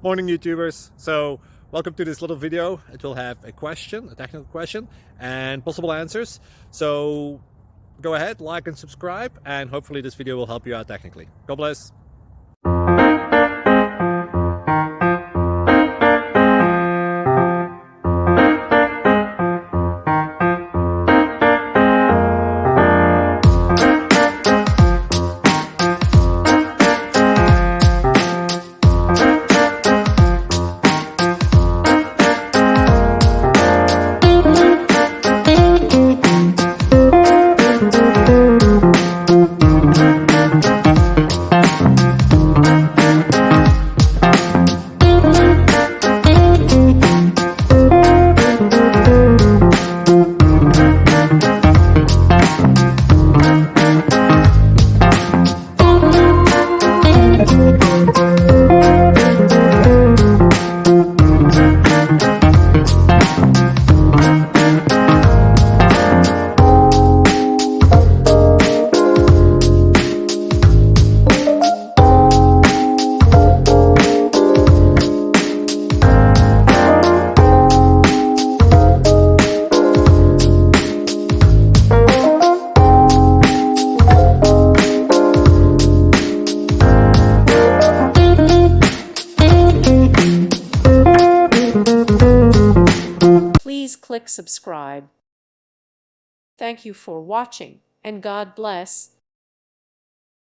Morning YouTubers. So welcome to this little video. It will have a question, a technical question, and possible answers. So go ahead, like and subscribe, and hopefully this video will help you out technically. God bless. Please click subscribe. Thank you for watching, and God bless.